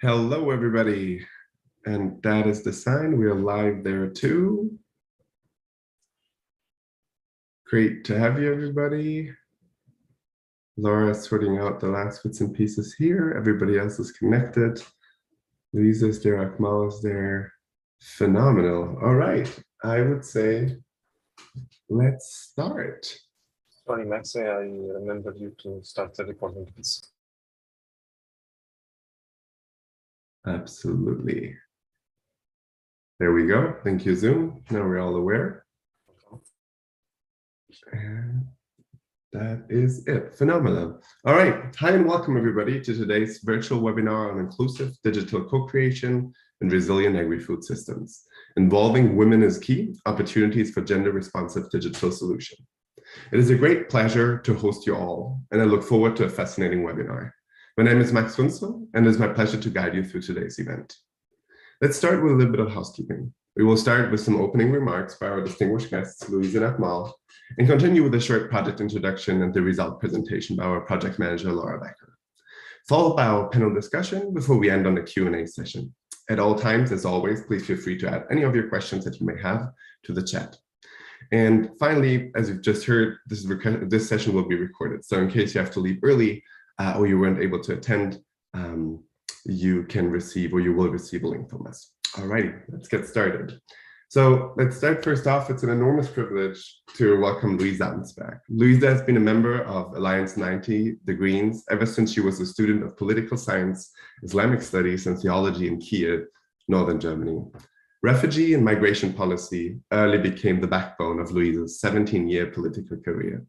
Hello, everybody. And that is the sign. We are live there too. Great to have you, everybody. Laura sorting out the last bits and pieces here. Everybody else is connected. Lisa's there, Akmal is there. Phenomenal. All right. I would say, let's start. Sorry, Max, I remembered you to start the recording, please. Absolutely. There we go. Thank you, Zoom. Now we're all aware. And that is it. Phenomenal. All right. Hi and welcome, everybody, to today's virtual webinar on inclusive digital co-creation and resilient agri-food systems, involving women as key, opportunities for gender-responsive digital solution. It is a great pleasure to host you all, and I look forward to a fascinating webinar. My name is Max Funzel, and it is my pleasure to guide you through today's event. Let's start with a little bit of housekeeping. We will start with some opening remarks by our distinguished guests, Louise and Akmal, and continue with a short project introduction and the result presentation by our project manager, Laura Becker, followed by our panel discussion before we end on the Q&A session. At all times, as always, please feel free to add any of your questions that you may have to the chat. And finally, as you've just heard, this session will be recorded. So in case you have to leave early or you weren't able to attend, you can receive or you will receive a link from us. All righty, let's get started. So let's start first off. It's an enormous privilege to welcome Louisa back. Louisa has been a member of Alliance 90, the Greens, ever since she was a student of political science, Islamic studies, and theology in Kiev, northern Germany. Refugee and migration policy early became the backbone of Louisa's 17-year political career.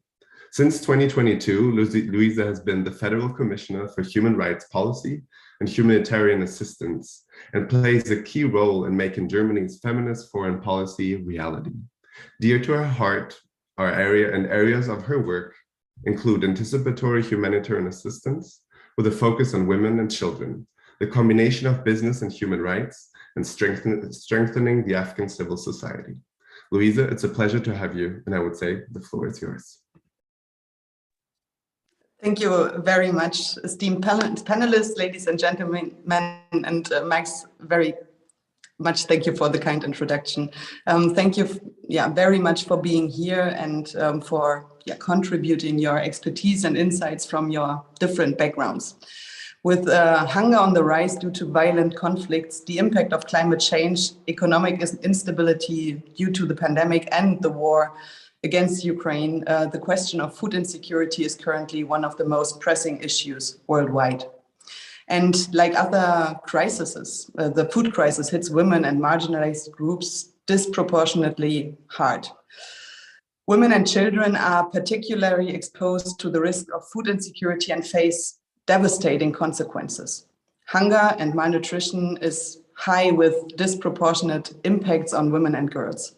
Since 2022, Louisa has been the Federal Commissioner for Human Rights Policy and Humanitarian Assistance, and plays a key role in making Germany's feminist foreign policy reality. Dear to her heart, areas of her work include anticipatory humanitarian assistance with a focus on women and children, the combination of business and human rights, and strengthening the Afghan civil society. Louisa, it's a pleasure to have you, and I would say the floor is yours. Thank you very much, esteemed panelists, ladies and gentlemen, and Max, very much thank you for the kind introduction. Thank you very much for being here and for contributing your expertise and insights from your different backgrounds. With hunger on the rise due to violent conflicts, the impact of climate change, economic instability due to the pandemic and the war against Ukraine, the question of food insecurity is currently one of the most pressing issues worldwide. And like other crises, the food crisis hits women and marginalized groups disproportionately hard. Women and children are particularly exposed to the risk of food insecurity and face devastating consequences. Hunger and malnutrition is high with disproportionate impacts on women and girls.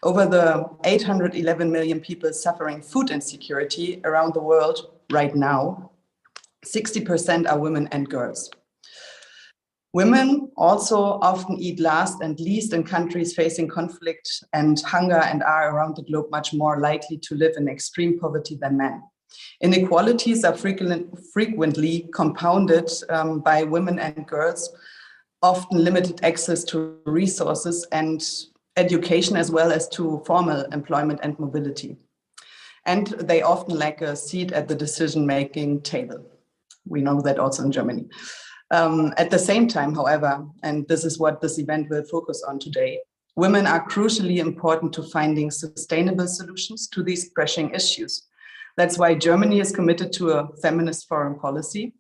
Over the 811 million people suffering food insecurity around the world right now, 60% are women and girls. Women also often eat last and least in countries facing conflict and hunger and are around the globe much more likely to live in extreme poverty than men. Inequalities are frequently compounded by women and girls, often limited access to resources and education, as well as to formal employment and mobility. And they often lack a seat at the decision-making table. We know that also in Germany. At the same time, however, and this is what this event will focus on today, women are crucially important to finding sustainable solutions to these pressing issues. That's why Germany is committed to a feminist foreign policy,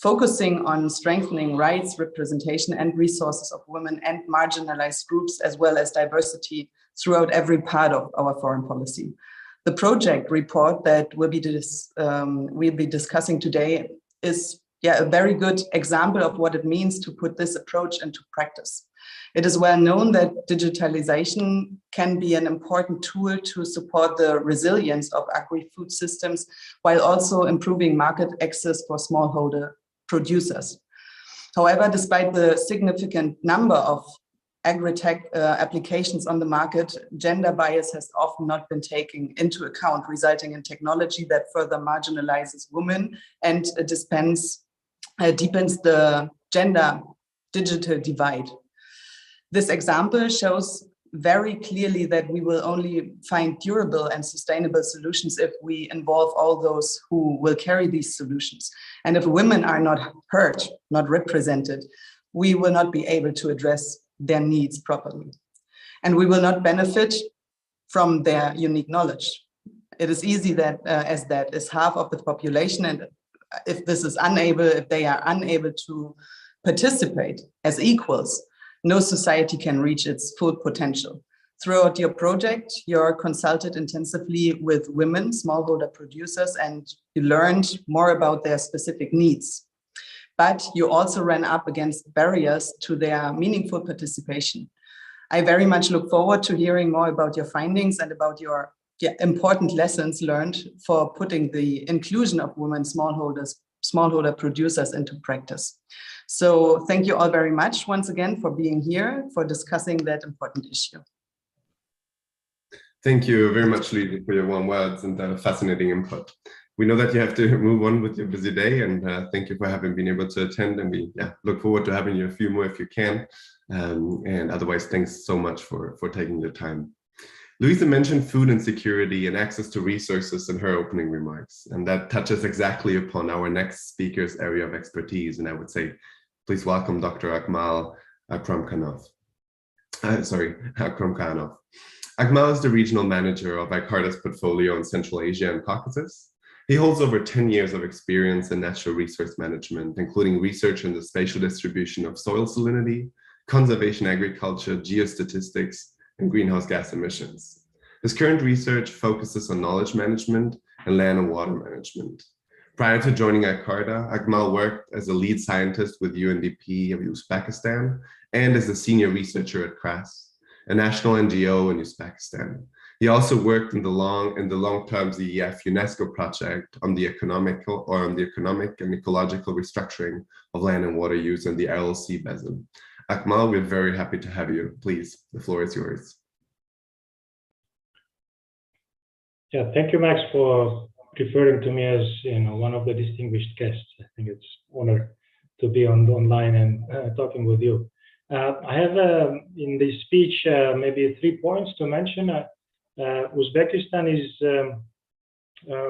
focusing on strengthening rights, representation, and resources of women and marginalized groups, as well as diversity throughout every part of our foreign policy. The project report that we'll be discussing today is a very good example of what it means to put this approach into practice. It is well known that digitalization can be an important tool to support the resilience of agri-food systems, while also improving market access for smallholder producers. However, despite the significant number of agri-tech applications on the market, gender bias has often not been taken into account, resulting in technology that further marginalizes women and deepens the gender digital divide. This example shows very clearly that we will only find durable and sustainable solutions if we involve all those who will carry these solutions. And if women are not heard, not represented, we will not be able to address their needs properly. And we will not benefit from their unique knowledge. It is easy that as that is half of the population, and if they are unable to participate as equals, no society can reach its full potential. Throughout your project, you're consulted intensively with women, smallholder producers, and you learned more about their specific needs. But you also ran up against barriers to their meaningful participation. I very much look forward to hearing more about your findings and about your important lessons learned for putting the inclusion of women smallholder producers into practice. So thank you all very much once again for being here, for discussing that important issue. Thank you very much, Lisa, for your warm words and fascinating input. We know that you have to move on with your busy day, and thank you for having been able to attend, and we look forward to having you a few more if you can. And otherwise, thanks so much for taking the time. Louisa mentioned food insecurity and access to resources in her opening remarks, and that touches exactly upon our next speaker's area of expertise. And I would say, please welcome Dr. Akmal Akramkhanov. Akmal is the regional manager of ICARDA's portfolio in Central Asia and Caucasus. He holds over 10 years of experience in natural resource management, including research in the spatial distribution of soil salinity, conservation agriculture, geostatistics, and greenhouse gas emissions. His current research focuses on knowledge management and land and water management. Prior to joining ICARDA, Akmal worked as a lead scientist with UNDP of Uzbekistan and as a senior researcher at CRAS, a national NGO in Uzbekistan. He also worked in the long-term ZEF UNESCO project on the economic and ecological restructuring of land and water use in the LLC basin. Akmal, we're very happy to have you. Please, the floor is yours. Yeah, thank you, Max, for referring to me as one of the distinguished guests. I think it's an honor to be online and talking with you. I have in this speech maybe 3 points to mention. Uzbekistan is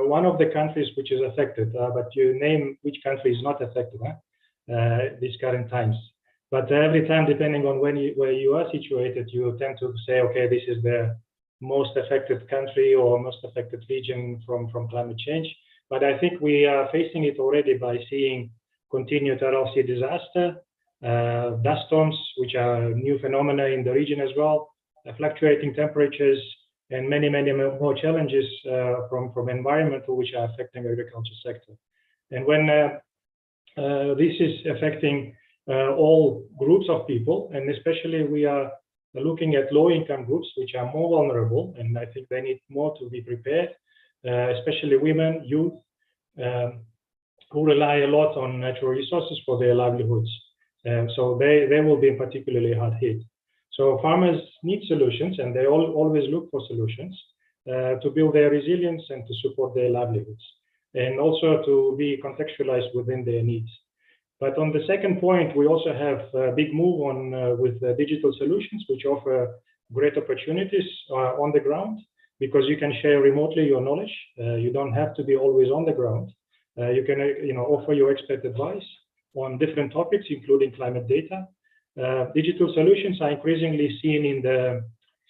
one of the countries which is affected, but you name which country is not affected these current times. But every time, depending on where you are situated, you tend to say, okay, this is the most affected country or most affected region from climate change. But I think we are facing it already by seeing continued RLC disaster, dust storms, which are new phenomena in the region as well, fluctuating temperatures, and many more challenges from environmental which are affecting agriculture sector. And when this is affecting all groups of people, and especially we are looking at low-income groups which are more vulnerable, and I think they need more to be prepared, especially women, youth, who rely a lot on natural resources for their livelihoods. So they will be particularly hard hit. So farmers need solutions, and they always look for solutions to build their resilience and to support their livelihoods, and also to be contextualized within their needs. But on the second point, we also have a big move on with digital solutions, which offer great opportunities on the ground, because you can share remotely your knowledge. You don't have to be always on the ground. You can offer your expert advice on different topics, including climate data. Digital solutions are increasingly seen in the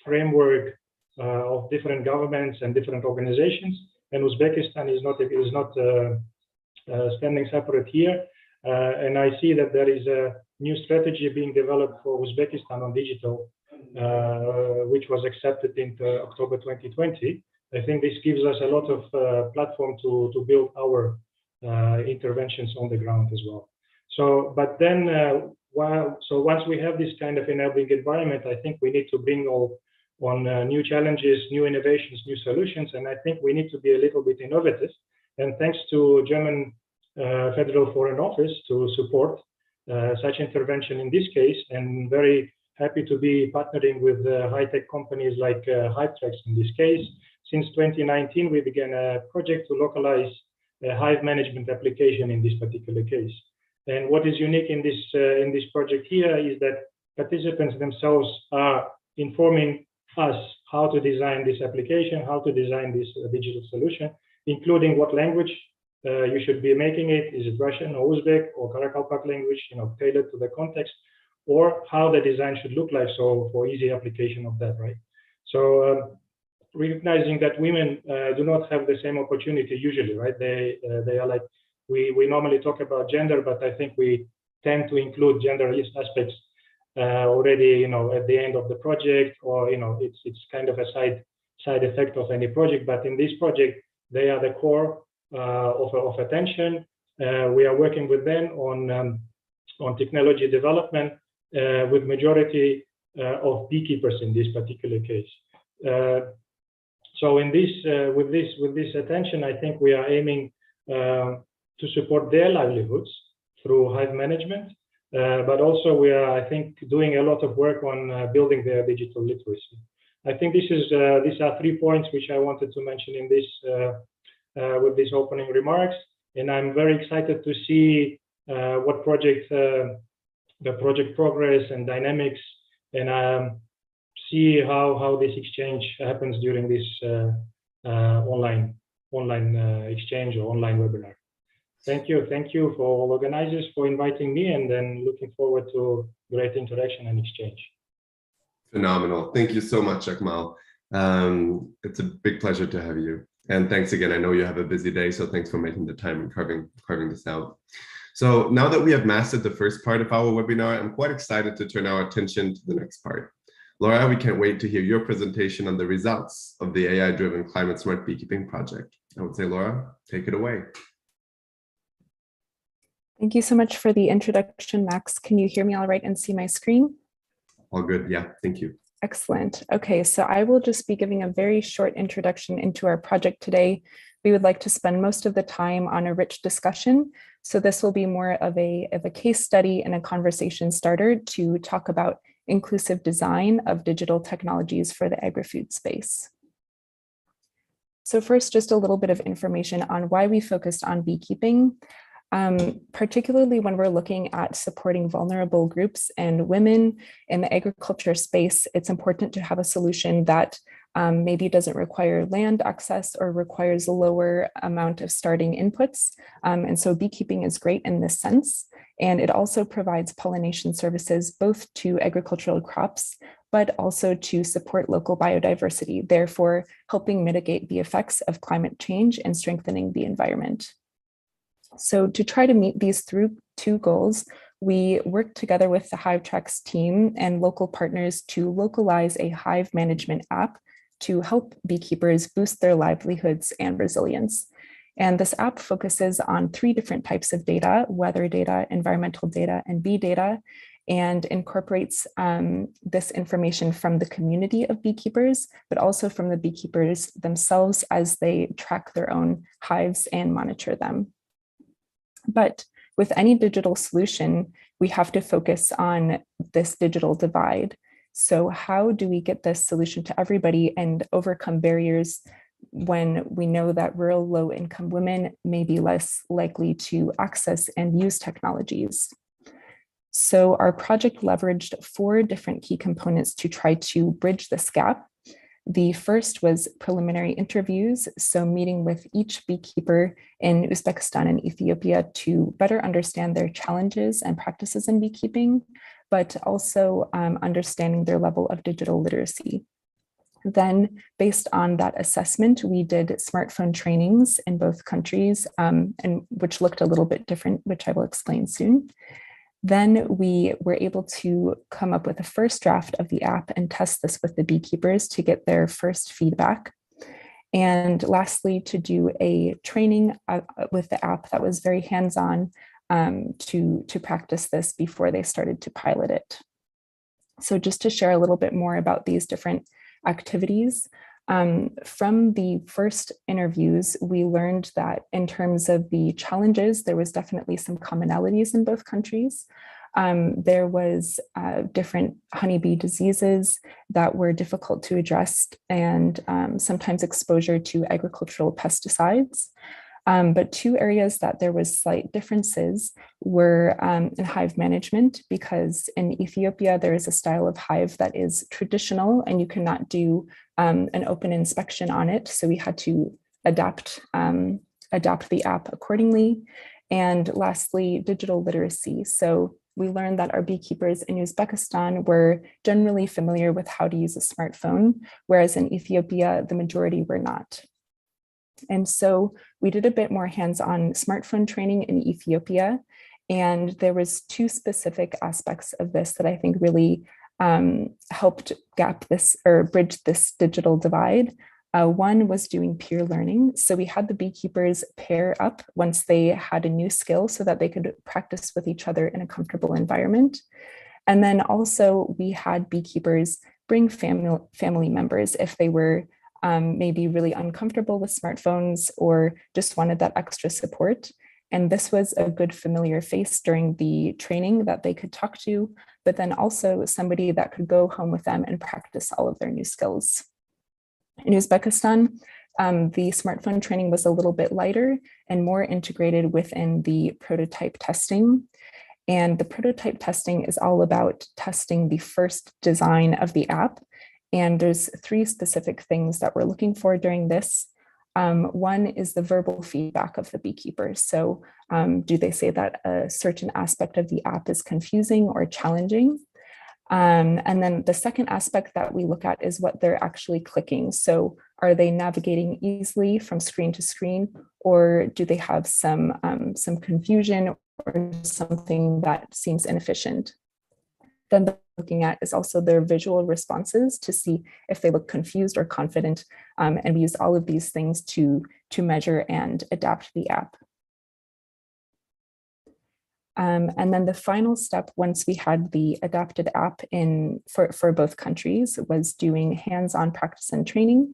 framework of different governments and different organizations, and Uzbekistan is not standing separate here. And I see that there is a new strategy being developed for Uzbekistan on digital, which was accepted in October 2020. I think this gives us a lot of platform to build our interventions on the ground as well. So, but then, so once we have this kind of enabling environment, I think we need to bring on new challenges, new innovations, new solutions, and I think we need to be a little bit innovative. And thanks to German Federal Foreign Office to support such intervention in this case, and very happy to be partnering with high-tech companies like Hive in this case. Since 2019, we began a project to localize a hive management application in this particular case. And what is unique in this project here is that participants themselves are informing us how to design this application, how to design this digital solution, including what language you should be making it. Is it Russian or Uzbek or Karakalpak language, tailored to the context, or how the design should look like, so for easy application of that, right? So recognizing that women do not have the same opportunity usually, right? They are like, we normally talk about gender, but I think we tend to include gender aspects already, at the end of the project, or it's kind of a side effect of any project. But in this project, they are the core of attention. We are working with them on technology development with majority of beekeepers in this particular case. So in this with this attention, I think we are aiming to support their livelihoods through hive management, but also we are, I think, doing a lot of work on building their digital literacy. I think these are 3 points which I wanted to mention in this with these opening remarks, and I'm very excited to see what the project progress and dynamics, and see how this exchange happens during this online exchange or online webinar. Thank you for all organizers for inviting me, and then looking forward to great interaction and exchange. Phenomenal. Thank you so much, Akmal. It's a big pleasure to have you. And thanks again. I know you have a busy day, so thanks for making the time and carving this out. So now that we have mastered the first part of our webinar, I'm quite excited to turn our attention to the next part. Laura, we can't wait to hear your presentation on the results of the AI-driven climate smart beekeeping project. I would say, Laura, take it away. Thank you so much for the introduction, Max. Can you hear me all right and see my screen? All good. Yeah, thank you. Excellent. Okay, so I will just be giving a very short introduction into our project today. We would like to spend most of the time on a rich discussion. So this will be more of a case study and a conversation starter to talk about inclusive design of digital technologies for the agri-food space. So first, just a little bit of information on why we focused on beekeeping. Particularly when we're looking at supporting vulnerable groups and women in the agriculture space, it's important to have a solution that maybe doesn't require land access or requires a lower amount of starting inputs. And so beekeeping is great in this sense. And it also provides pollination services both to agricultural crops, but also to support local biodiversity, therefore helping mitigate the effects of climate change and strengthening the environment. So to try to meet these two goals, we worked together with the HiveTrax team and local partners to localize a hive management app to help beekeepers boost their livelihoods and resilience. And this app focuses on 3 different types of data: weather data, environmental data, and bee data, and incorporates this information from the community of beekeepers, but also from the beekeepers themselves as they track their own hives and monitor them. But with any digital solution, we have to focus on this digital divide. So how do we get this solution to everybody and overcome barriers when we know that rural low-income women may be less likely to access and use technologies? So our project leveraged 4 different key components to try to bridge this gap. The first was preliminary interviews, so meeting with each beekeeper in Uzbekistan and Ethiopia to better understand their challenges and practices in beekeeping, but also understanding their level of digital literacy. Then, based on that assessment, we did smartphone trainings in both countries, and which looked a little bit different, which I will explain soon. Then we were able to come up with a first draft of the app and test this with the beekeepers to get their first feedback. And lastly, to do a training with the app that was very hands-on to practice this before they started to pilot it. So just to share a little bit more about these different activities, from the first interviews, we learned that in terms of the challenges, there was definitely some commonalities in both countries. There was different honeybee diseases that were difficult to address, and sometimes exposure to agricultural pesticides. But two areas that there was slight differences were in hive management, because in Ethiopia, there is a style of hive that is traditional and you cannot do an open inspection on it. So we had to adapt the app accordingly. And lastly, digital literacy. So we learned that our beekeepers in Uzbekistan were generally familiar with how to use a smartphone, whereas in Ethiopia, the majority were not. And so we did a bit more hands-on smartphone training in Ethiopia. And there was two specific aspects of this that I think really helped bridge this digital divide. One was doing peer learning. So we had the beekeepers pair up once they had a new skill so that they could practice with each other in a comfortable environment. And then also we had beekeepers bring family members if they were maybe really uncomfortable with smartphones or just wanted that extra support. And this was a good familiar face during the training that they could talk to, but then also somebody that could go home with them and practice all of their new skills. In Uzbekistan, the smartphone training was a little bit lighter and more integrated within the prototype testing. And the prototype testing is all about testing the first design of the app. And there's three specific things that we're looking for during this. One is the verbal feedback of the beekeepers. So do they say that a certain aspect of the app is confusing or challenging? And then the second aspect that we look at is what they're actually clicking. So are they navigating easily from screen to screen, or do they have some confusion or something that seems inefficient? Then looking at is also their visual responses to see if they look confused or confident. And we use all of these things to measure and adapt the app. And then the final step, once we had the adapted app for both countries, was doing hands-on practice and training.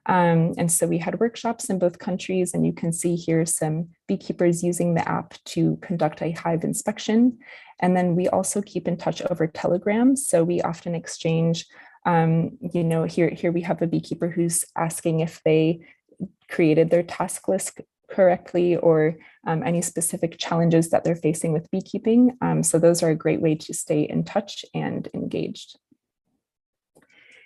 And so we had workshops in both countries, and you can see here some beekeepers using the app to conduct a hive inspection. And then we also keep in touch over Telegram. So we often exchange, here we have a beekeeper who's asking if they created their task list correctly, or any specific challenges that they're facing with beekeeping. So those are a great way to stay in touch and engaged.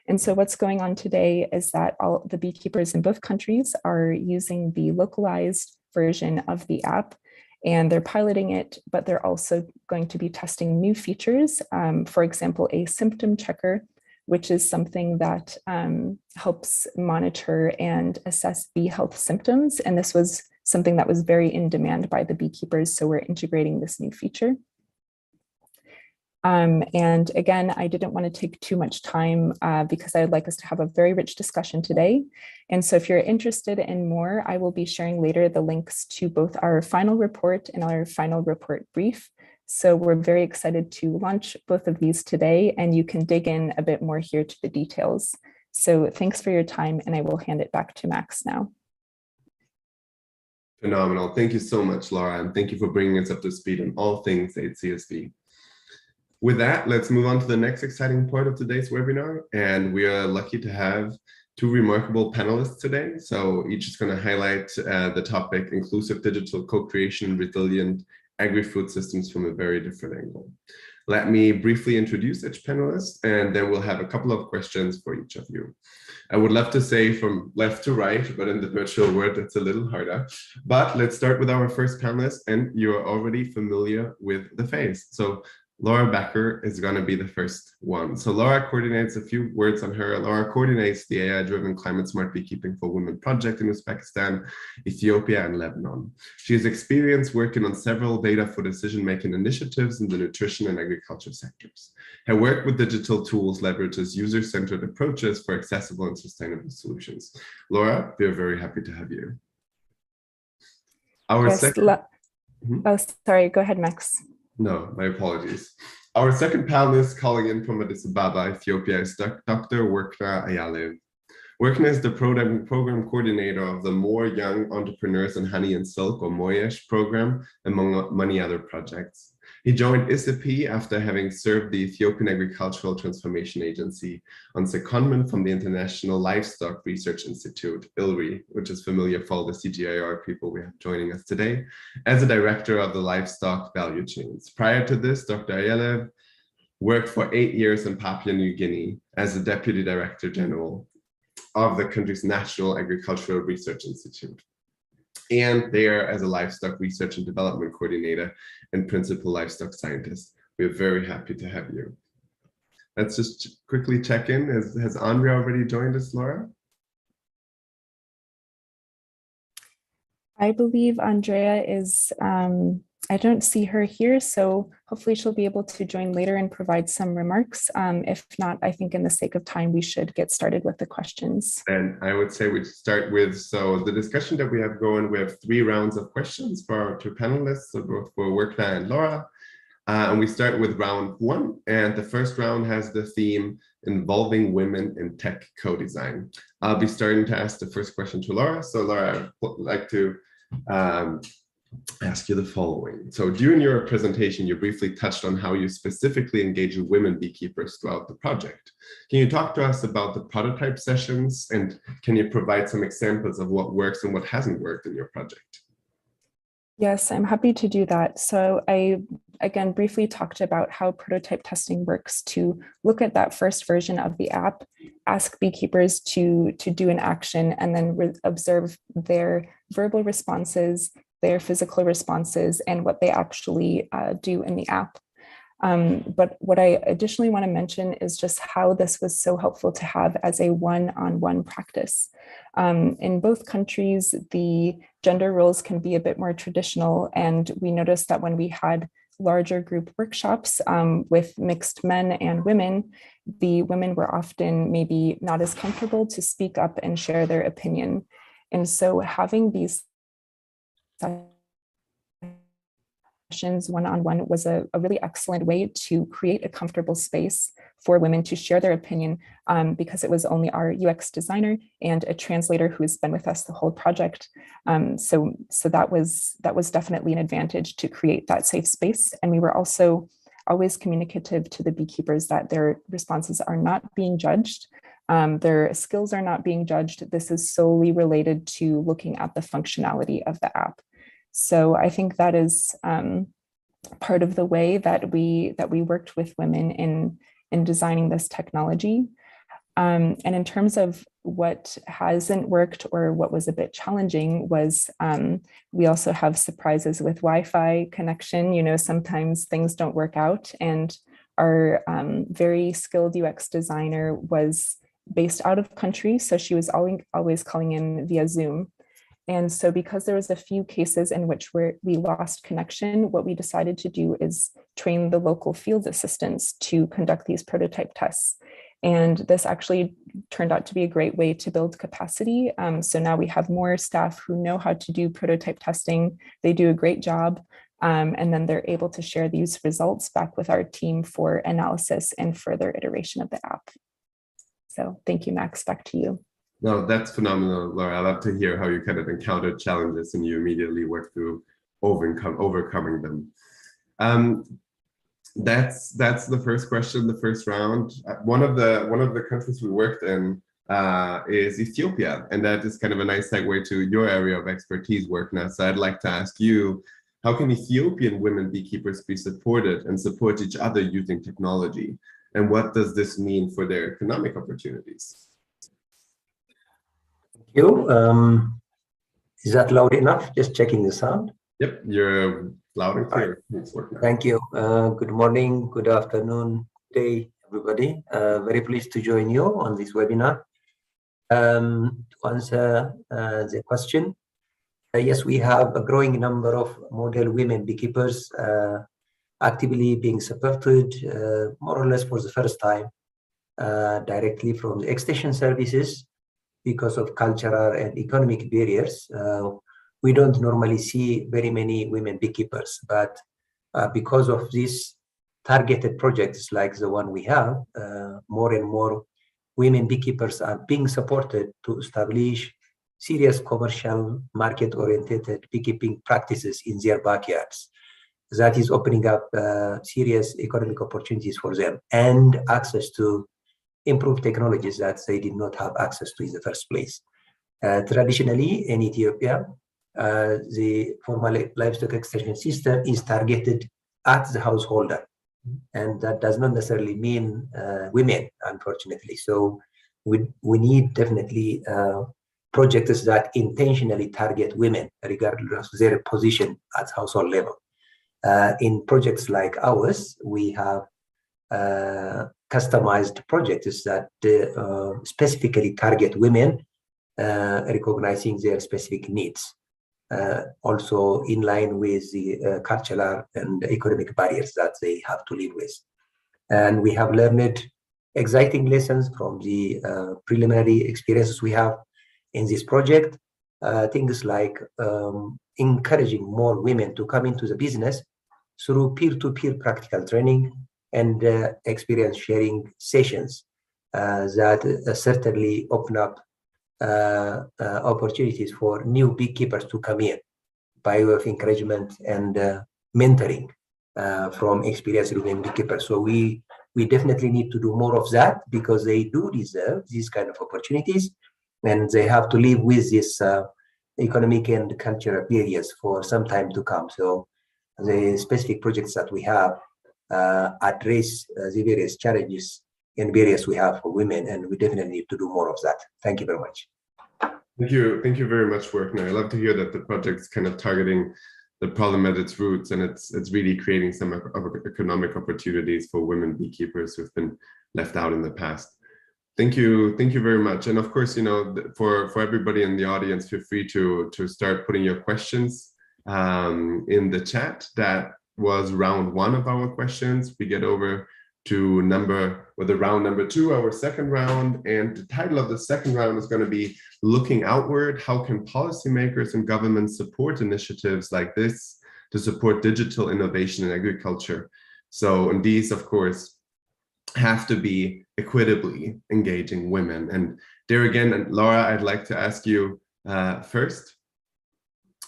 And so what's going on today is that all the beekeepers in both countries are using the localized version of the app, and they're piloting it, but they're also going to be testing new features. For example, a symptom checker, which is something that helps monitor and assess bee health symptoms. And this was something that was very in demand by the beekeepers, so we're integrating this new feature. And again, I didn't want to take too much time because I'd like us to have a very rich discussion today. And so if you're interested in more, I will be sharing later the links to both our final report and our final report brief. So we're very excited to launch both of these today, and you can dig in a bit more here to the details. So thanks for your time, and I will hand it back to Max now. Phenomenal. Thank you so much, Laura, and thank you for bringing us up to speed on all things HCSV. With that, let's move on to the next exciting part of today's webinar. And we are lucky to have two remarkable panelists today. So each is going to highlight the topic, inclusive digital co-creation, resilient agri-food systems from a very different angle. Let me briefly introduce each panelist, and then we'll have a couple of questions for each of you. I would love to say from left to right, but in the virtual world, it's a little harder. But let's start with our first panelist, and you're already familiar with the face. So Laura Becker is going to be the first one. So Laura coordinates, a few words on her. Laura coordinates the AI-driven climate smart beekeeping for women project in Uzbekistan, Ethiopia, and Lebanon. She has experience working on several data for decision-making initiatives in the nutrition and agriculture sectors. Her work with digital tools leverages user-centered approaches for accessible and sustainable solutions. Laura, we're very happy to have you. Oh, sorry, go ahead, Max. No, my apologies. Our second panelist calling in from Addis Ababa, Ethiopia, is Dr. Workna Ayalev. Workna is the program coordinator of the More Young Entrepreneurs in Honey and Silk, or MOYESH program, among many other projects. He joined ISIP after having served the Ethiopian Agricultural Transformation Agency on secondment from the International Livestock Research Institute, ILRI, which is familiar for all the CGIAR people we have joining us today, as a director of the livestock value chains. Prior to this, Dr. Ayelev worked for 8 years in Papua New Guinea as the Deputy Director General of the country's National Agricultural Research Institute, and there as a livestock research and development coordinator and principal livestock scientist. We're very happy to have you. Let's just quickly check in. Has Andrea already joined us, Laura? I believe Andrea is, I don't see her here, so hopefully she'll be able to join later and provide some remarks. If not, I think in the sake of time, we should get started with the questions. And I would say we'd start with, so the discussion that we have going, we have 3 rounds of questions for our 2 panelists, so both for Workla and Laura. And we start with round 1, and the first round has the theme involving women in tech co-design. I'll be starting to ask the first question to Laura. So Laura, I'd like to ask you the following. So during your presentation, you briefly touched on how you specifically engage with women beekeepers throughout the project. Can you talk to us about the prototype sessions, and can you provide some examples of what works and what hasn't worked in your project? Yes, I'm happy to do that. So I, again, briefly talked about how prototype testing works to look at that first version of the app, ask beekeepers to do an action, and then observe their verbal responses, their physical responses, and what they actually do in the app. But what I additionally want to mention is just how this was so helpful to have as a one-on-one practice. In both countries, the gender roles can be a bit more traditional, and we noticed that when we had larger group workshops with mixed men and women, the women were often maybe not as comfortable to speak up and share their opinion. And so having these sessions one-on-one was a really excellent way to create a comfortable space for women to share their opinion, because it was only our UX designer and a translator who has been with us the whole project. So that was definitely an advantage to create that safe space. And we were also always communicative to the beekeepers that their responses are not being judged. Their skills are not being judged. This is solely related to looking at the functionality of the app. So I think that is part of the way that we worked with women in designing this technology. And in terms of what hasn't worked or what was a bit challenging was we also have surprises with Wi-Fi connection. You know, sometimes things don't work out, and our very skilled UX designer was based out of country, so she was always calling in via Zoom. And so because there was a few cases in which we lost connection, what we decided to do is train the local field assistants to conduct these prototype tests. And this actually turned out to be a great way to build capacity. So now we have more staff who know how to do prototype testing. They do a great job. And then they're able to share these results back with our team for analysis and further iteration of the app. So thank you, Max, back to you. No, that's phenomenal, Laura. I love to hear how you kind of encountered challenges and you immediately worked through overcoming them. That's the first question, the first round. One of the countries we worked in is Ethiopia, and that is kind of a nice segue to your area of expertise work now. So I'd like to ask you, how can Ethiopian women beekeepers be supported and support each other using technology? And what does this mean for their economic opportunities? Thank you. Is that loud enough? Just checking the sound. Yep, you're loud and clear. Thank you. Good morning, good afternoon, good day, everybody. Very pleased to join you on this webinar. To answer the question, yes, we have a growing number of model women beekeepers actively being supported, more or less for the first time, directly from the extension services because of cultural and economic barriers. We don't normally see very many women beekeepers, but because of these targeted projects like the one we have, more and more women beekeepers are being supported to establish serious commercial market-oriented beekeeping practices in their backyards. that is opening up serious economic opportunities for them and access to improved technologies that they did not have access to in the first place. Traditionally, in Ethiopia, the formal livestock extension system is targeted at the householder, and that does not necessarily mean women, unfortunately. So we need definitely projects that intentionally target women, regardless of their position at household level. In projects like ours, we have customized projects that specifically target women, recognizing their specific needs. Also in line with the cultural and economic barriers that they have to live with. And we have learned exciting lessons from the preliminary experiences we have in this project. Things like encouraging more women to come into the business through peer-to-peer practical training and experience sharing sessions that certainly open up opportunities for new beekeepers to come in by way of encouragement and mentoring from experienced women beekeepers. So we definitely need to do more of that, because they do deserve these kind of opportunities, and they have to live with this economic and cultural barriers for some time to come. So the specific projects that we have address the various challenges and barriers we have for women, and we definitely need to do more of that. Thank you very much. Thank you very much, Werkner. I love to hear that the project's kind of targeting the problem at its roots, and it's really creating some economic opportunities for women beekeepers who've been left out in the past. Thank you very much. And of course, you know, for everybody in the audience, feel free to start putting your questions in the chat. That was round one of our questions. We get over to round number two, our second round, and the title of the second round is going to be Looking Outward: How can policymakers and governments support initiatives like this to support digital innovation in agriculture? So, and these, of course, have to be equitably engaging women. And there again, Laura, I'd like to ask you first.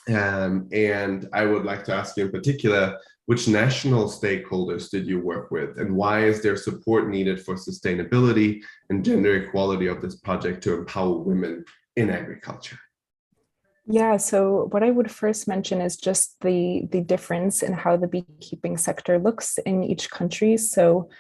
And I would like to ask you in particular, which national stakeholders did you work with, and why is there support needed for sustainability and gender equality of this project to empower women in agriculture? Yeah, so what I would first mention is just the difference in how the beekeeping sector looks in each country. So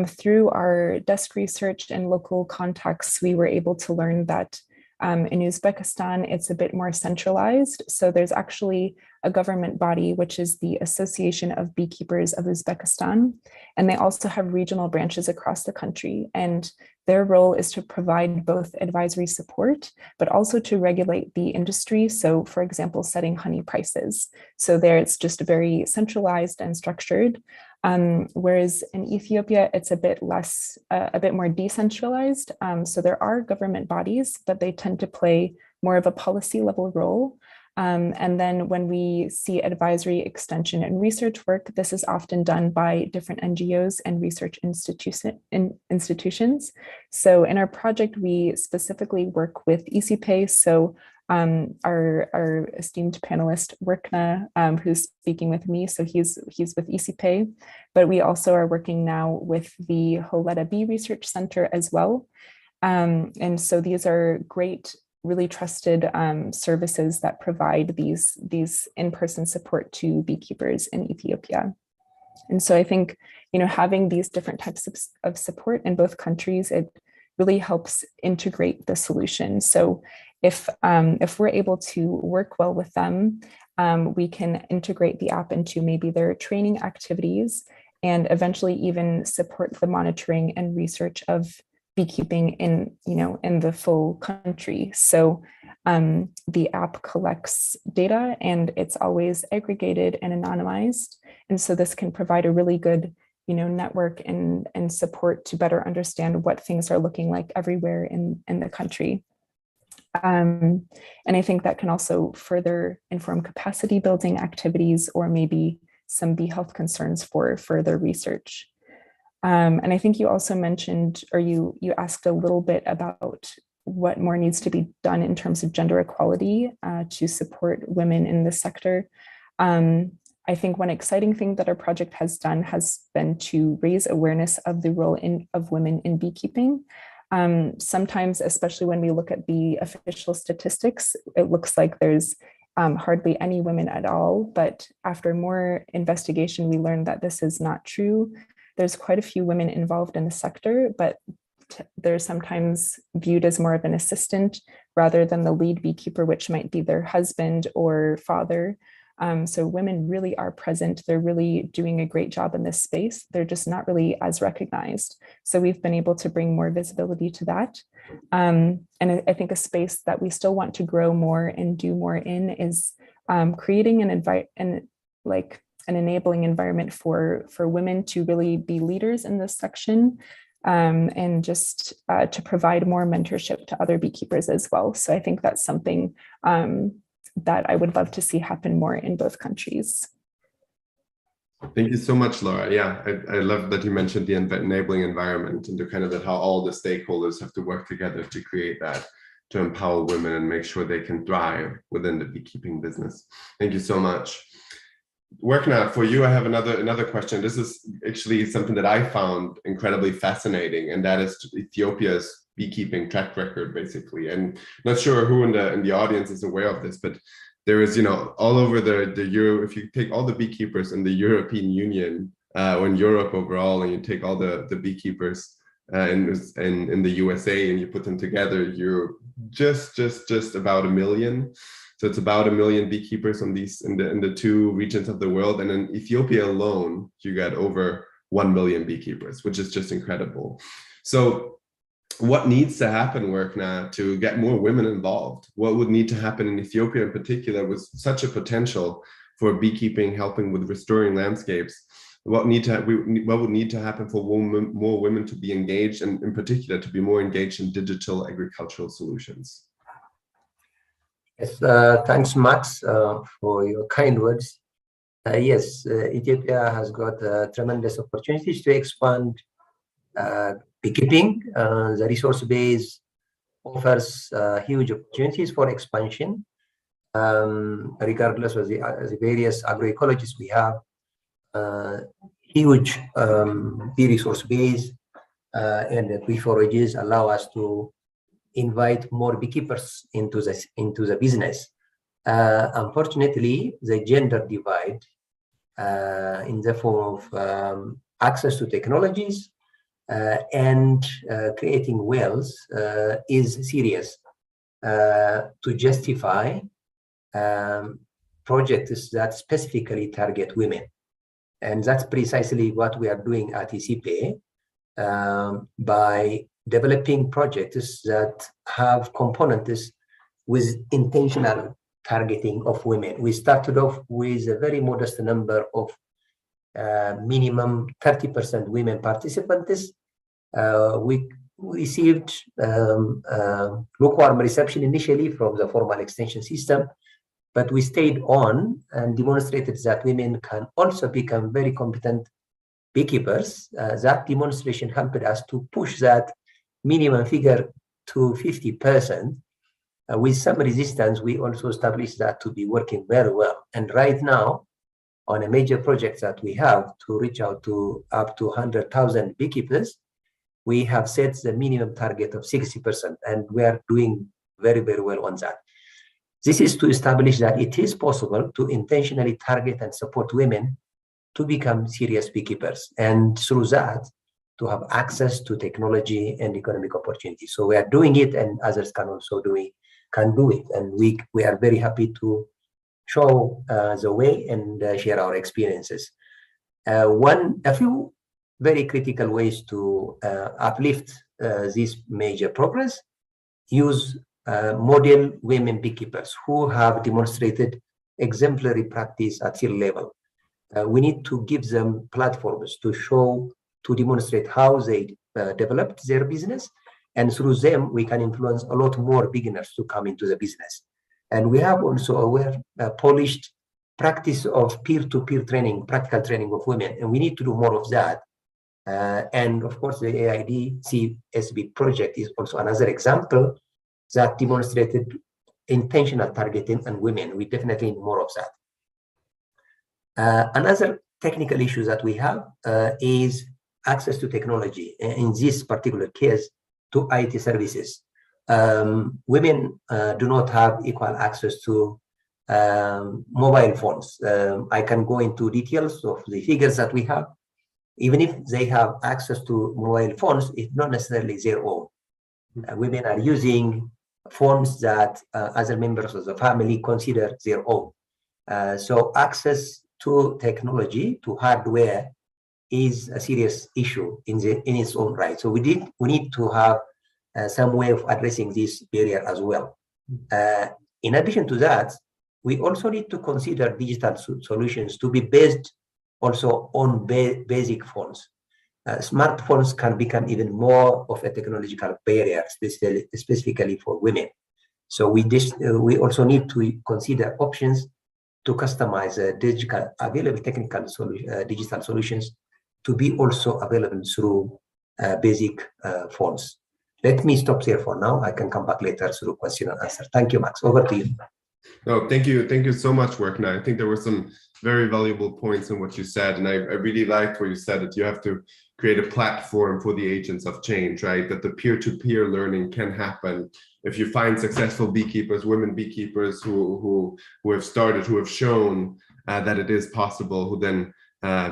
through our desk research and local contacts, we were able to learn that in Uzbekistan, it's a bit more centralized. So there's actually a government body, which is the Association of Beekeepers of Uzbekistan. And they also have regional branches across the country. And their role is to provide both advisory support, but also to regulate the industry. So for example, setting honey prices. So there it's just very centralized and structured. Whereas in Ethiopia, it's a bit less, a bit more decentralized. So there are government bodies, but they tend to play more of a policy level role. And then when we see advisory, extension, and research work, this is often done by different NGOs and research institutions. So in our project, we specifically work with ICIPE. So our esteemed panelist, Werkner, who's speaking with me, so he's with ICIPE, but we also are working now with the Holeta Bee Research Center as well. And so these are great, really trusted services that provide these in-person support to beekeepers in Ethiopia. And so I think, you know, having these different types of support in both countries, it really helps integrate the solution. So if we're able to work well with them, we can integrate the app into maybe their training activities and eventually even support the monitoring and research of beekeeping in the full country. So the app collects data and it's always aggregated and anonymized. And so this can provide a really good, network and support to better understand what things are looking like everywhere in the country. And I think that can also further inform capacity building activities or maybe some bee health concerns for further research. And I think you also mentioned, or you asked a little bit about what more needs to be done in terms of gender equality to support women in this sector. I think one exciting thing that our project has done has been to raise awareness of the role of women in beekeeping. Sometimes, especially when we look at the official statistics, it looks like there's hardly any women at all, but after more investigation, we learned that this is not true. There's quite a few women involved in the sector, but they're sometimes viewed as more of an assistant rather than the lead beekeeper, which might be their husband or father. So women really are present. They're really doing a great job in this space. They're just not really as recognized. So we've been able to bring more visibility to that. And I think a space that we still want to grow more and do more in is creating an enabling environment for women to really be leaders in this section, and just to provide more mentorship to other beekeepers as well. So I think that's something that I would love to see happen more in both countries. Thank you so much, Laura. Yeah, I love that you mentioned the enabling environment and the kind of that how all the stakeholders have to work together to create that, to empower women and make sure they can thrive within the beekeeping business. Thank you so much. Werkna, for you, I have another question. This is actually something that I found incredibly fascinating, and that is Ethiopia's beekeeping track record, basically. And not sure who in the audience is aware of this, but there is, all over the Euro, if you take all the beekeepers in the European Union, or in Europe overall, and you take all the beekeepers in the USA and you put them together, you're just about 1 million. So it's about 1 million beekeepers on these in the two regions of the world. And in Ethiopia alone, you got over 1 million beekeepers, which is just incredible. So what needs to happen, Werkna, to get more women involved? What would need to happen in Ethiopia in particular with such a potential for beekeeping, helping with restoring landscapes? What would need to happen for more women to be engaged, and in particular to be more engaged in digital agricultural solutions? Yes, thanks, Max, for your kind words. Yes, Ethiopia has got tremendous opportunities to expand beekeeping. The resource base offers huge opportunities for expansion, regardless of the various agroecologies we have. Huge bee resource base, and the bee forages allow us to invite more beekeepers into the business. Unfortunately, the gender divide in the form of access to technologies and creating wealth is serious to justify projects that specifically target women. And that's precisely what we are doing at ECP by developing projects that have components with intentional targeting of women. We started off with a very modest number of minimum 30% women participants. We received lukewarm reception initially from the formal extension system, but we stayed on and demonstrated that women can also become very competent beekeepers. That demonstration helped us to push that minimum figure to 50%. With some resistance, we also established that to be working very well. And right now, on a major project that we have to reach out to up to 100,000 beekeepers, we have set the minimum target of 60%, and we are doing very, very well on that. This is to establish that it is possible to intentionally target and support women to become serious beekeepers, and through that, to have access to technology and economic opportunities. So we are doing it, and others can also do it. And we are very happy to show the way and share our experiences. A few very critical ways to uplift this major progress: use model women beekeepers who have demonstrated exemplary practice at field level. We need to give them platforms to demonstrate how they developed their business, and through them we can influence a lot more beginners to come into the business. And we have also a polished practice of peer-to-peer training, practical training of women, and we need to do more of that. And of course, the AID CSB project is also another example that demonstrated intentional targeting on women. We definitely need more of that. Another technical issue that we have is access to technology. In this particular case, to IT services. Women do not have equal access to mobile phones. I can go into details of the figures that we have. Even if they have access to mobile phones, it's not necessarily their own. Women are using phones that other members of the family consider their own. So access to technology, to hardware, is a serious issue in its own right. So we need to have some way of addressing this barrier as well. In addition to that, we also need to consider digital solutions to be based also on basic phones. Smartphones can become even more of a technological barrier, specifically for women. So we also need to consider options to customize available technical digital solutions to be also available through basic phones. Let me stop here for now. I can come back later through question and answer. Thank you, Max. Over to you. No, thank you so much, Workna. I think there were some very valuable points in what you said, and I really liked what you said, that you have to create a platform for the agents of change, right? That the peer-to-peer learning can happen. If you find successful beekeepers, women beekeepers who have started, who have shown that it is possible, who then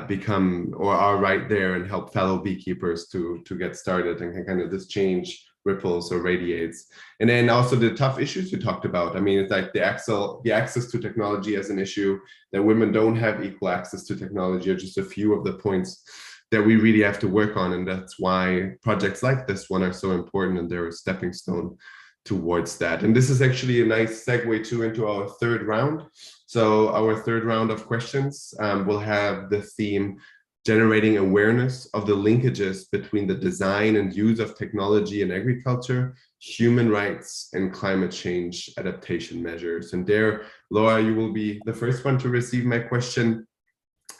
become or are right there and help fellow beekeepers to get started, and kind of this change ripples or radiates. And then also the tough issues you talked about. I mean, it's like the access to technology as an issue, that women don't have equal access to technology, are just a few of the points that we really have to work on. And that's why projects like this one are so important, and they're a stepping stone towards that. And this is actually a nice segue too into our third round. So our third round of questions will have the theme generating awareness of the linkages between the design and use of technology in agriculture, human rights, and climate change adaptation measures. And there, Laura, you will be the first one to receive my question.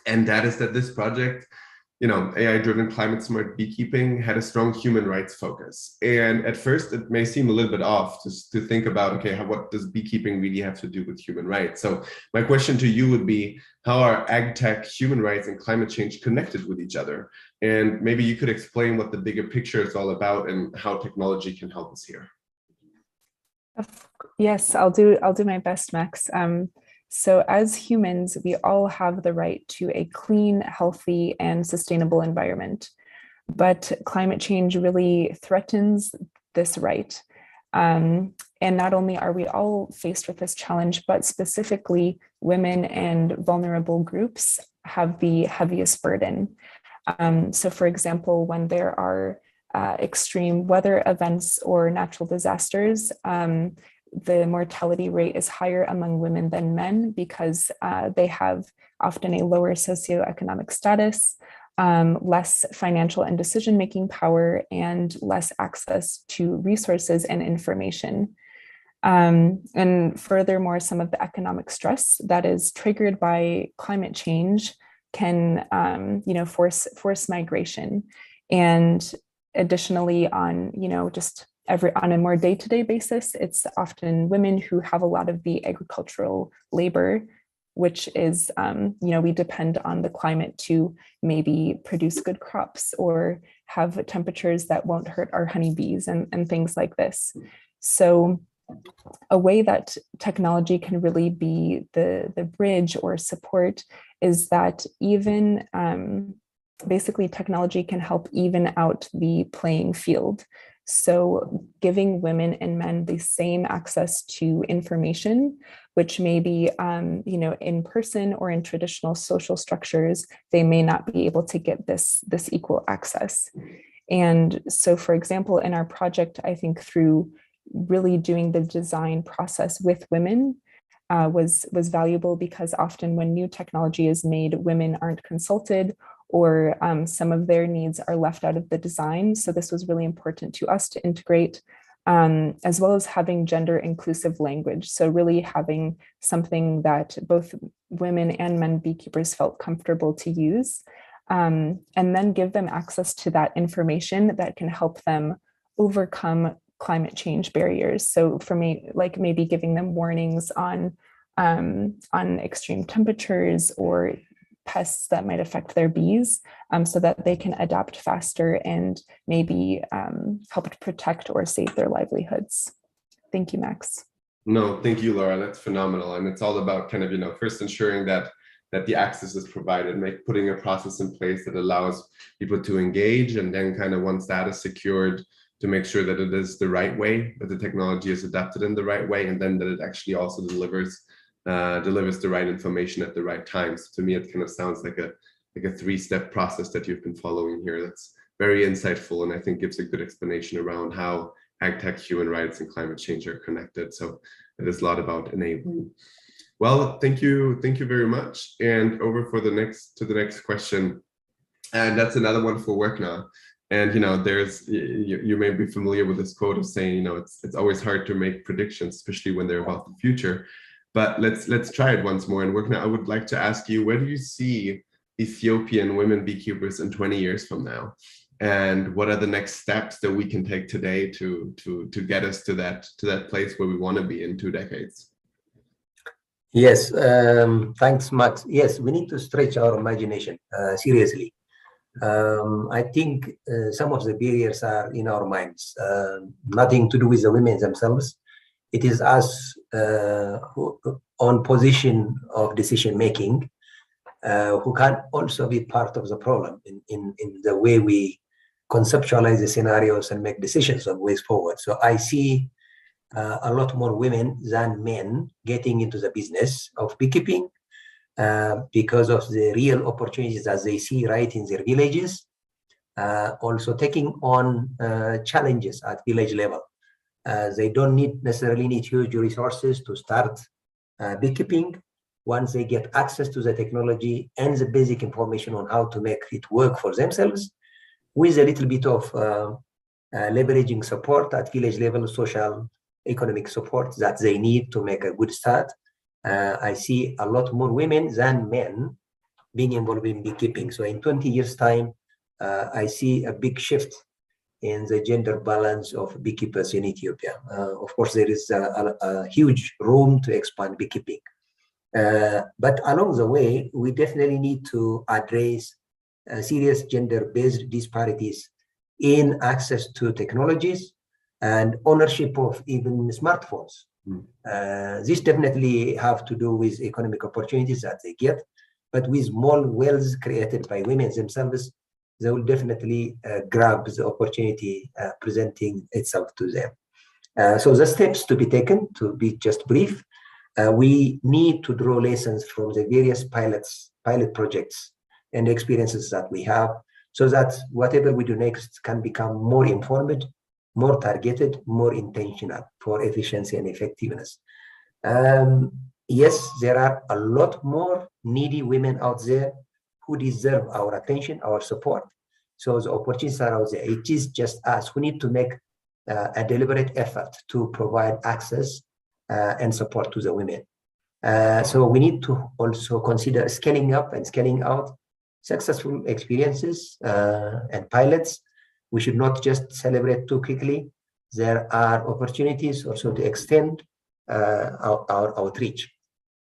And that is that this project, AI-driven climate smart beekeeping, had a strong human rights focus. And at first, it may seem a little bit off to think about, okay, what does beekeeping really have to do with human rights? So my question to you would be, how are ag tech, human rights, and climate change connected with each other? And maybe you could explain what the bigger picture is all about and how technology can help us here. Yes, I'll do my best, Max. So as humans, we all have the right to a clean, healthy, and sustainable environment. But climate change really threatens this right. And not only are we all faced with this challenge, but specifically women and vulnerable groups have the heaviest burden. So for example, when there are extreme weather events or natural disasters, the mortality rate is higher among women than men because they have often a lower socioeconomic status, less financial and decision-making power, and less access to resources and information. And furthermore, some of the economic stress that is triggered by climate change can force migration. And additionally, on on a more day-to-day basis, it's often women who have a lot of the agricultural labor, which is, we depend on the climate to maybe produce good crops or have temperatures that won't hurt our honeybees and things like this. So a way that technology can really be the bridge or support is that even basically technology can help even out the playing field. So giving women and men the same access to information, which may be, in person or in traditional social structures, they may not be able to get this equal access. And so, for example, in our project, I think through really doing the design process with women was valuable, because often when new technology is made, women aren't consulted, or some of their needs are left out of the design. So this was really important to us to integrate, as well as having gender inclusive language. So really having something that both women and men beekeepers felt comfortable to use, and then give them access to that information that can help them overcome climate change barriers. So for me, like maybe giving them warnings on extreme temperatures, or pests that might affect their bees, so that they can adapt faster and maybe help to protect or save their livelihoods. Thank you, Max. No, thank you, Laura. That's phenomenal. And it's all about kind of, first ensuring that the access is provided, putting a process in place that allows people to engage, and then kind of once that is secured, to make sure that it is the right way, that the technology is adapted in the right way, and then that it actually also delivers the right information at the right time. So to me, it kind of sounds like a three-step process that you've been following here. That's very insightful, and I think gives a good explanation around how ag tech, human rights, and climate change are connected. So it is a lot about enabling. Well, thank you very much. And over to the next question, and that's another one for work now. And there's you may be familiar with this quote of saying, it's always hard to make predictions, especially when they're about the future. But let's try it once more. And work now, I would like to ask you, where do you see Ethiopian women beekeepers in 20 years from now? And what are the next steps that we can take today to get us to that place where we want to be in 2 decades? Yes, thanks, Max. Yes, we need to stretch our imagination seriously. I think some of the barriers are in our minds, nothing to do with the women themselves. It is us who on position of decision making, who can also be part of the problem in the way we conceptualize the scenarios and make decisions on ways forward. So I see a lot more women than men getting into the business of beekeeping because of the real opportunities that they see right in their villages. Also taking on challenges at village level. They don't necessarily need huge resources to start beekeeping. Once they get access to the technology and the basic information on how to make it work for themselves, with a little bit of leveraging support at village level, social, economic support that they need to make a good start. I see a lot more women than men being involved in beekeeping. So in 20 years' time, I see a big shift in the gender balance of beekeepers in Ethiopia. Of course, there is a huge room to expand beekeeping. But along the way, we definitely need to address serious gender-based disparities in access to technologies and ownership of even smartphones. This definitely have to do with economic opportunities that they get, but with small wells created by women themselves, they will definitely grab the opportunity presenting itself to them. So the steps to be taken, to be just brief, we need to draw lessons from the various pilot projects and experiences that we have, so that whatever we do next can become more informed, more targeted, more intentional for efficiency and effectiveness. Yes, there are a lot more needy women out there who deserve our attention, our support. So the opportunities are out there. It is just us who need to make a deliberate effort to provide access and support to the women. So we need to also consider scaling up and scaling out successful experiences and pilots. We should not just celebrate too quickly. There are opportunities also to extend our outreach.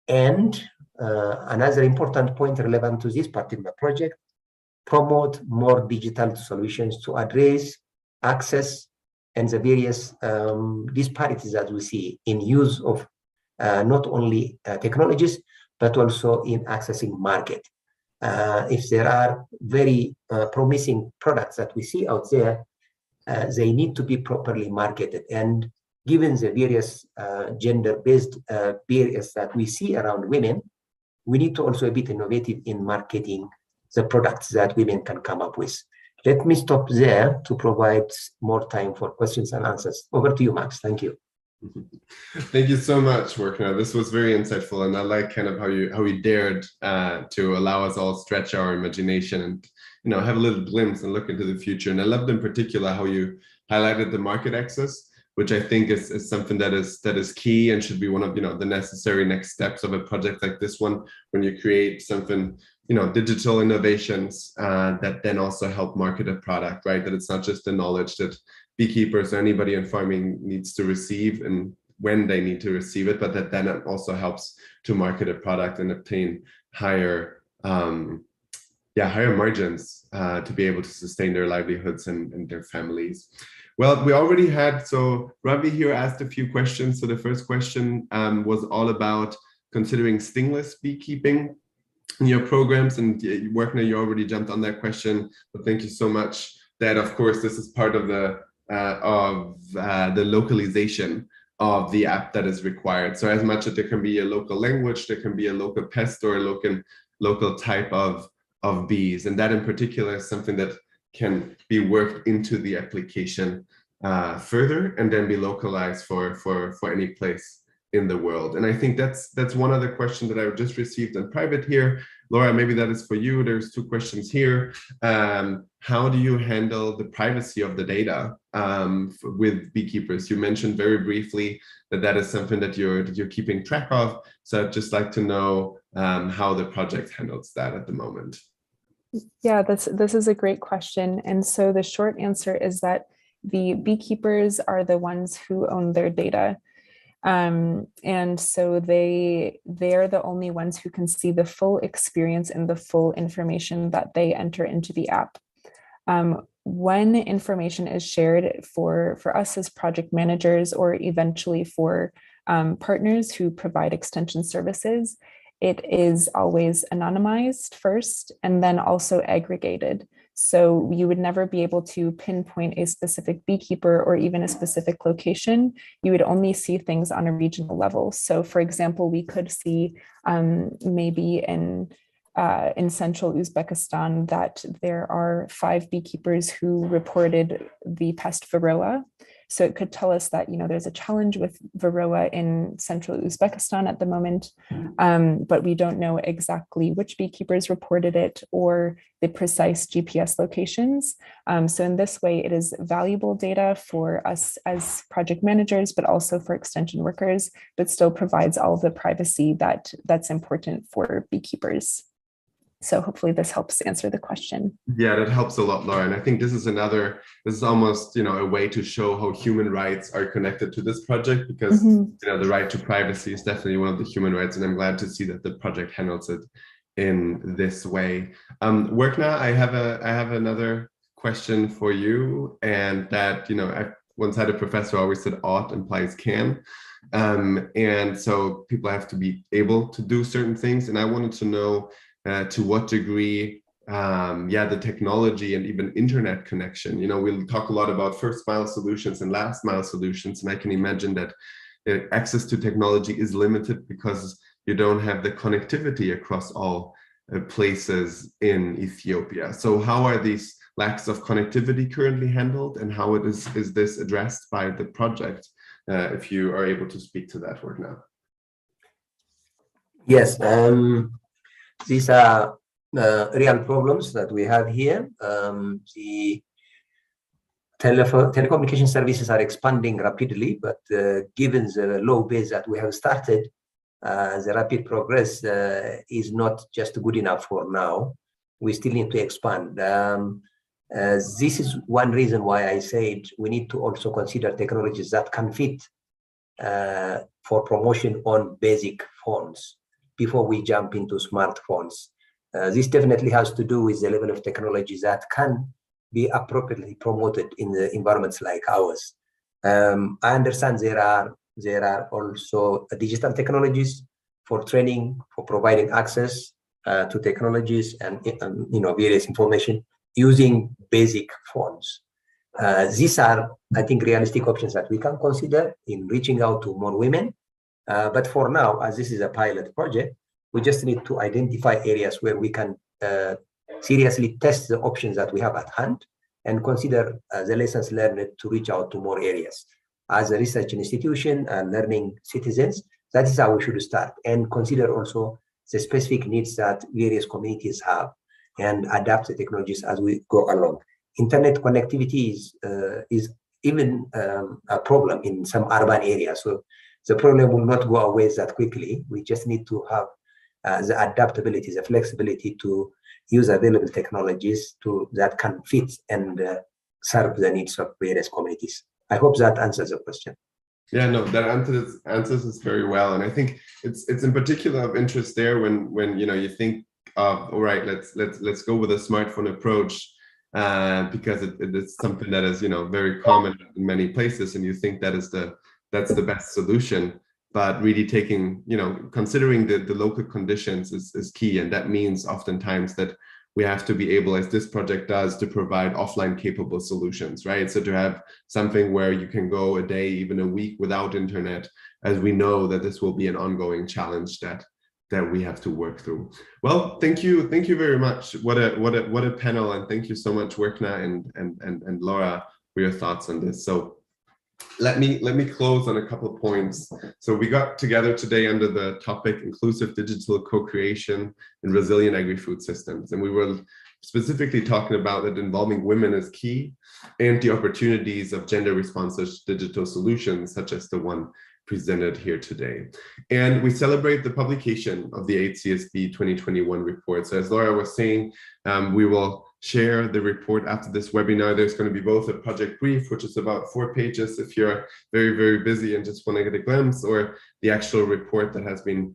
And another important point relevant to this particular project, promote more digital solutions to address access and the various disparities that we see in use of not only technologies, but also in accessing market. If there are very promising products that we see out there, they need to be properly marketed. And given the various gender-based barriers that we see around women, we need to also be innovative in marketing the products that women can come up with. Let me stop there to provide more time for questions and answers. Over to you, Max. Thank you. Thank you so much, Workner. This was very insightful, and I like kind of how you dared to allow us all stretch our imagination and have a little glimpse and look into the future. And I loved in particular how you highlighted the market access, which I think is something that is key and should be one of the necessary next steps of a project like this one, when you create something, digital innovations that then also help market a product, right? That it's not just the knowledge that beekeepers or anybody in farming needs to receive and when they need to receive it, but that then it also helps to market a product and obtain higher higher margins to be able to sustain their livelihoods and their families. Well, we already had, so Ravi here asked a few questions. So the first question was all about considering stingless beekeeping in your programs, and Werner, you already jumped on that question, but thank you so much. That of course this is part of the localization of the app that is required. So as much as there can be a local language, there can be a local pest or a local type of bees, and that in particular is something that can be worked into the application further and then be localized for any place in the world. And I think that's one other question that I just received in private here. Laura, maybe that is for you. There's two questions here. How do you handle the privacy of the data with beekeepers? You mentioned very briefly that is something that you're keeping track of. So I'd just like to know how the project handles that at the moment. Yeah, this is a great question. And so the short answer is that the beekeepers are the ones who own their data. And so they are the only ones who can see the full experience and the full information that they enter into the app. When information is shared for us as project managers, or eventually for partners who provide extension services, it is always anonymized first and then also aggregated. So you would never be able to pinpoint a specific beekeeper or even a specific location. You would only see things on a regional level. So for example, we could see maybe in central Uzbekistan that there are 5 beekeepers who reported the pest Varroa. So it could tell us that, there's a challenge with Varroa in central Uzbekistan at the moment, but we don't know exactly which beekeepers reported it or the precise GPS locations. So in this way, it is valuable data for us as project managers, but also for extension workers, but still provides all of the privacy that's important for beekeepers. So hopefully this helps answer the question. Yeah, that helps a lot, Laura. And I think this is almost, a way to show how human rights are connected to this project, because, the right to privacy is definitely one of the human rights. And I'm glad to see that the project handles it in this way. Werner, I have another question for you. And that, I once had a professor who always said ought implies can. And so people have to be able to do certain things. And I wanted to know, to what degree, the technology and even internet connection, we'll talk a lot about first mile solutions and last mile solutions. And I can imagine that access to technology is limited because you don't have the connectivity across all places in Ethiopia. So how are these lacks of connectivity currently handled, and how is this addressed by the project? If you are able to speak to that word now. Yes. These are real problems that we have here. The telecommunication services are expanding rapidly, but given the low base that we have started, the rapid progress is not just good enough for now. We still need to expand. This is one reason why I said we need to also consider technologies that can fit for promotion on basic phones before we jump into smartphones. This definitely has to do with the level of technology that can be appropriately promoted in the environments like ours. I understand there are also digital technologies for training, for providing access to technologies and various information using basic phones. These are, I think, realistic options that we can consider in reaching out to more women. But for now, as this is a pilot project, we just need to identify areas where we can seriously test the options that we have at hand and consider the lessons learned to reach out to more areas. As a research institution and learning citizens, that is how we should start, and consider also the specific needs that various communities have and adapt the technologies as we go along. Internet connectivity is even a problem in some urban areas. So the problem will not go away that quickly. We just need to have the adaptability, the flexibility to use available technologies that can fit and serve the needs of various communities. I hope that answers the question. Yeah, no, that answers this very well. And I think it's in particular of interest there when you think of, all right, let's go with a smartphone approach, because it's something that is, you know, very common in many places, and you think that's the best solution. But really taking, you know, considering the local conditions is key, and that means oftentimes that we have to be able, as this project does, to provide offline capable solutions, right? So to have something where you can go a day, even a week without internet, as we know that this will be an ongoing challenge that we have to work through. Well, thank you very much. What a panel, and thank you so much, Werkna and Laura, for your thoughts on this. So let me close on a couple of points. So we got together today under the topic inclusive digital co-creation and resilient agri-food systems, and we were specifically talking about that involving women is key, and the opportunities of gender responsive digital solutions such as the one presented here today. And we celebrate the publication of the 8th CSB 2021 report. So as Laura was saying, we will share the report after this webinar. There's going to be both a project brief, which is about 4 pages if you're very, very busy and just want to get a glimpse, or the actual report that has been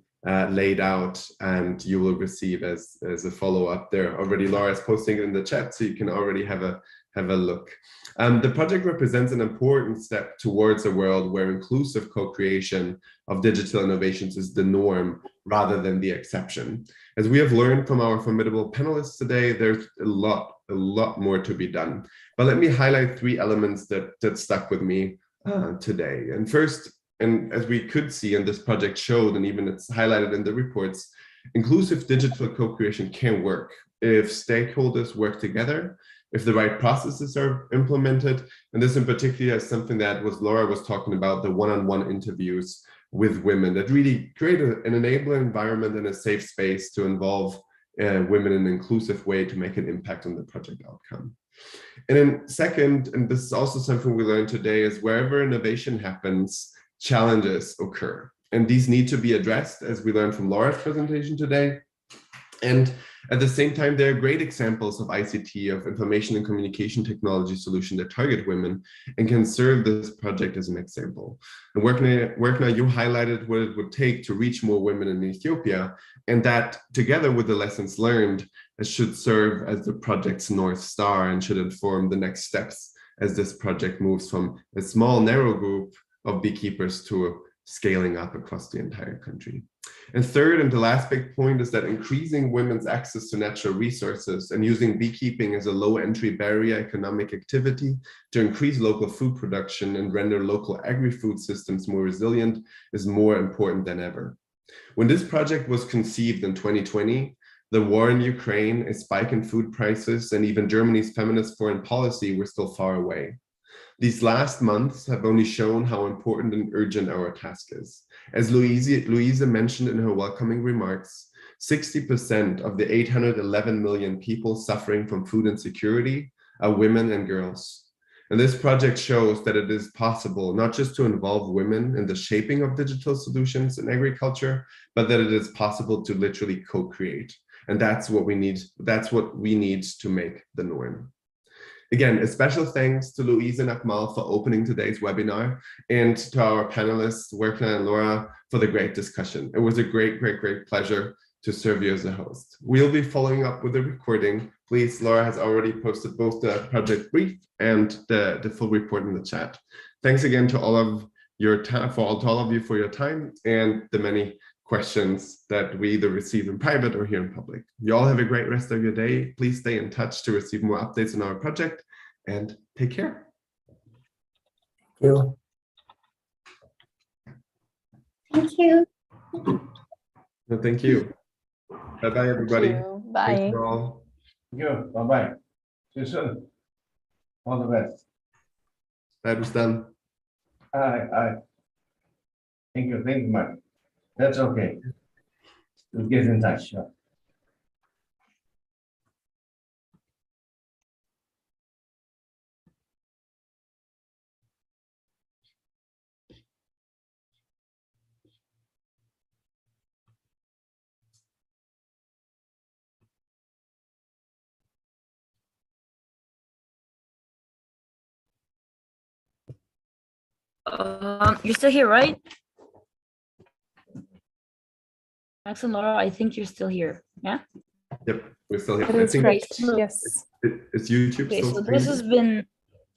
laid out and you will receive as a follow-up there. Already Laura is posting it in the chat, so you can already have a look. The project represents an important step towards a world where inclusive co-creation of digital innovations is the norm rather than the exception. As we have learned from our formidable panelists today, there's a lot more to be done. But let me highlight 3 elements that stuck with me today. And first, and as we could see, and this project showed, and even it's highlighted in the reports, inclusive digital co-creation can work if stakeholders work together, if the right processes are implemented. And this in particular is something that Laura was talking about, the one-on-one interviews with women that really create an enabling environment and a safe space to involve women in an inclusive way to make an impact on the project outcome. And then second, and this is also something we learned today, is wherever innovation happens, challenges occur. And these need to be addressed, as we learned from Laura's presentation today. And at the same time, there are great examples of ICT, of information and communication technology solutions that target women and can serve this project as an example. And Werkna, you highlighted what it would take to reach more women in Ethiopia, and that together with the lessons learned, it should serve as the project's North Star and should inform the next steps as this project moves from a small, narrow group of beekeepers to scaling up across the entire country. And third, and the last big point, is that increasing women's access to natural resources and using beekeeping as a low entry barrier economic activity to increase local food production and render local agri-food systems more resilient is more important than ever. When this project was conceived in 2020, the war in Ukraine, a spike in food prices, and even Germany's feminist foreign policy were still far away. These last months have only shown how important and urgent our task is. As Louisa mentioned in her welcoming remarks, 60% of the 811 million people suffering from food insecurity are women and girls. And this project shows that it is possible not just to involve women in the shaping of digital solutions in agriculture, but that it is possible to literally co-create. And that's what we need. That's what we need to make the norm. Again, a special thanks to Louise and Akmal for opening today's webinar, and to our panelists, Werkna and Laura, for the great discussion. It was a great pleasure to serve you as a host. We'll be following up with a recording. Please, Laura has already posted both the project brief and the full report in the chat. Thanks again to all of your time, to all of you for your time and the many questions that we either receive in private or here in public. You all have a great rest of your day. Please stay in touch to receive more updates on our project, and take care. Thank you. Thank you. No, thank you. Bye-bye, everybody. Thank you. Bye. Thanks for all. Thank you. Bye-bye. See you soon. All the best. Bye, Rustam. Aye. Thank you. Thank you, Mark. That's okay. We'll get in touch. Sure. You're still here, right? Max and Laura, I think you're still here. Yeah? Yep, we're still here. That I is think correct. so- Yes. it's YouTube Okay, still so this streaming? has been